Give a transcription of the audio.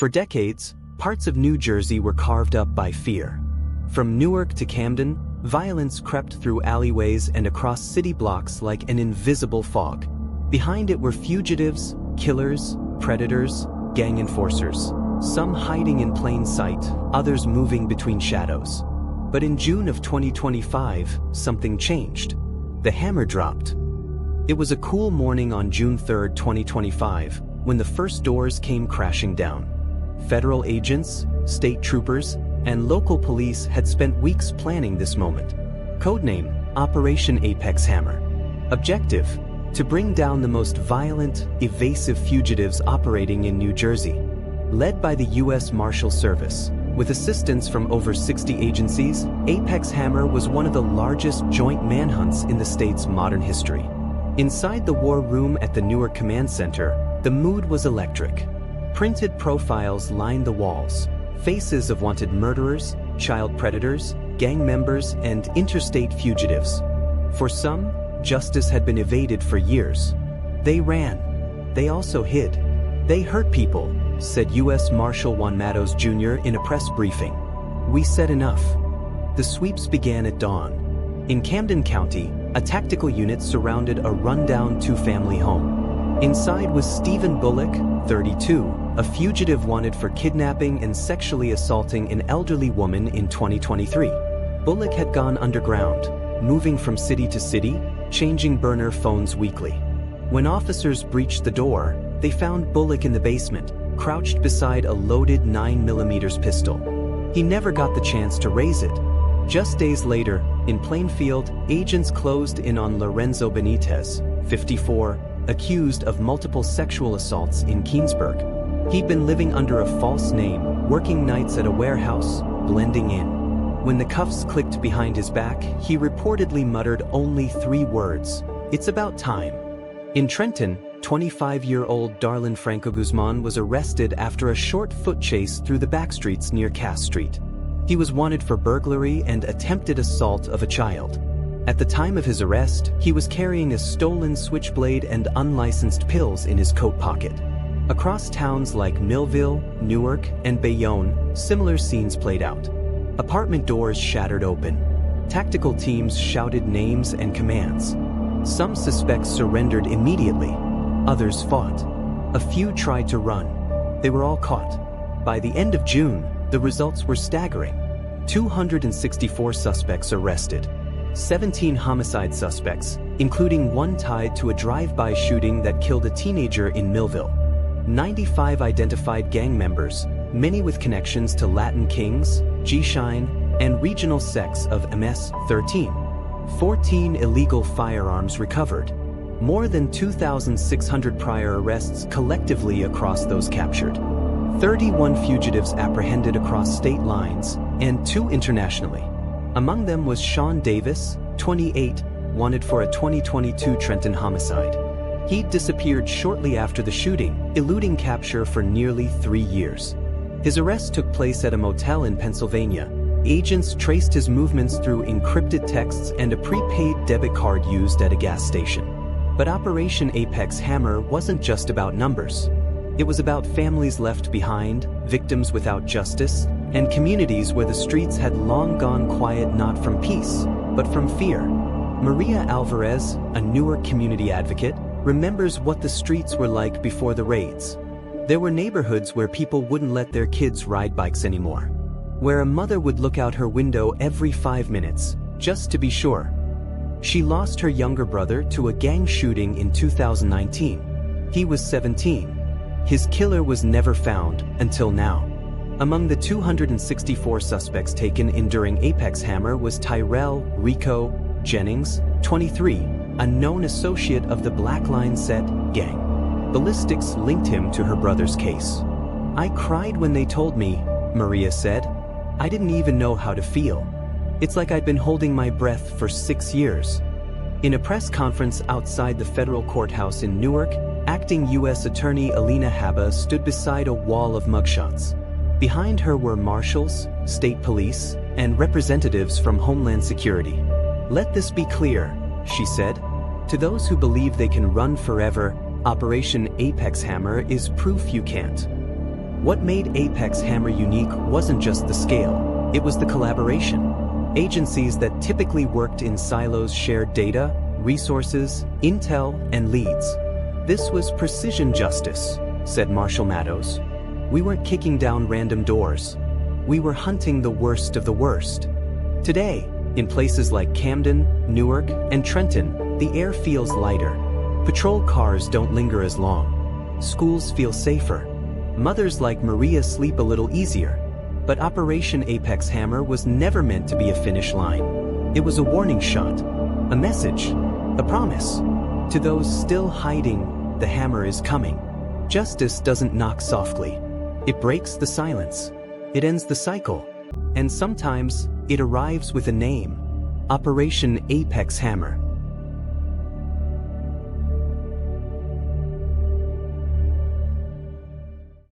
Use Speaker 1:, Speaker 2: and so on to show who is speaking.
Speaker 1: For decades, parts of New Jersey were carved up by fear. From Newark to Camden, violence crept through alleyways and across city blocks like an invisible fog. Behind it were fugitives, killers, predators, gang enforcers, some hiding in plain sight, others moving between shadows. But in June of 2025, something changed. The hammer dropped. It was a cool morning on June 3, 2025, when the first doors came crashing down. Federal agents, state troopers, and local police had spent weeks planning this moment. Codename, Operation Apex Hammer. Objective, to bring down the most violent, evasive fugitives operating in New Jersey. Led by the U.S. Marshals Service, with assistance from over 60 agencies, Apex Hammer was one of the largest joint manhunts in the state's modern history. Inside the war room at the Newark Command Center, the mood was electric. Printed profiles lined the walls, faces of wanted murderers, child predators, gang members, and interstate fugitives. For some, justice had been evaded for years. They ran. They also hid. They hurt people, said U.S. Marshal Juan Matos Jr. in a press briefing. We said enough. The sweeps began at dawn. In Camden County, a tactical unit surrounded a rundown two-family home. Inside was Stephen Bullock, 32, a fugitive wanted for kidnapping and sexually assaulting an elderly woman in 2023. Bullock had gone underground, moving from city to city, changing burner phones weekly. When officers breached the door, they found Bullock in the basement, crouched beside a loaded 9mm pistol. He never got the chance to raise it. Just days later, in Plainfield, agents closed in on Lorenzo Benitez, 54, accused of multiple sexual assaults in Keansburg. He'd been living under a false name, working nights at a warehouse, blending in. When the cuffs clicked behind his back, he reportedly muttered only 3 words: "It's about time." In Trenton, 25-year-old Darlin Franco Guzman was arrested after a short foot chase through the backstreets near Cass Street. He was wanted for burglary and attempted assault of a child. At the time of his arrest, he was carrying a stolen switchblade and unlicensed pills in his coat pocket. Across towns like Millville, Newark, and Bayonne, similar scenes played out. Apartment doors shattered open. Tactical teams shouted names and commands. Some suspects surrendered immediately. Others fought. A few tried to run. They were all caught. By the end of June, the results were staggering. 264 suspects arrested. 17 homicide suspects, including one tied to a drive-by shooting that killed a teenager in Millville. 95 identified gang members, many with connections to Latin Kings, G-Shine, and regional sects of MS-13. 14 illegal firearms recovered. More than 2,600 prior arrests collectively across those captured. 31 fugitives apprehended across state lines, and 2 internationally. Among them was Sean Davis, 28, wanted for a 2022 Trenton homicide. He disappeared shortly after the shooting, eluding capture for nearly 3 years. His arrest took place at a motel in Pennsylvania. Agents traced his movements through encrypted texts and a prepaid debit card used at a gas station. But Operation Apex Hammer wasn't just about numbers. It was about families left behind, victims without justice, and communities where the streets had long gone quiet not from peace, but from fear. Maria Alvarez, a Newark community advocate, remembers what the streets were like before the raids. There were neighborhoods where people wouldn't let their kids ride bikes anymore, where a mother would look out her window every 5 minutes, just to be sure. She lost her younger brother to a gang shooting in 2019. He was 17. His killer was never found until now. Among the 264 suspects taken in during Apex Hammer was Tyrell Rico Jennings, 23, a known associate of the Black Line Set gang. Ballistics linked him to her brother's case. "I cried when they told me," Maria said. "I didn't even know how to feel. It's like I'd been holding my breath for 6 years." In a press conference outside the federal courthouse in Newark, acting U.S. Attorney Alina Habba stood beside a wall of mugshots. Behind her were marshals, state police, and representatives from Homeland Security. "Let this be clear," she said. "To those who believe they can run forever, Operation Apex Hammer is proof you can't." What made Apex Hammer unique wasn't just the scale, it was the collaboration. Agencies that typically worked in silos shared data, resources, intel, and leads. This was precision justice, said Marshal Maddows. We weren't kicking down random doors. We were hunting the worst of the worst. Today, in places like Camden, Newark, and Trenton, the air feels lighter. Patrol cars don't linger as long. Schools feel safer. Mothers like Maria sleep a little easier. But Operation Apex Hammer was never meant to be a finish line. It was a warning shot, a message, a promise. To those still hiding, the hammer is coming. Justice doesn't knock softly. It breaks the silence. It ends the cycle. And sometimes, it arrives with a name. Operation Apex Hammer.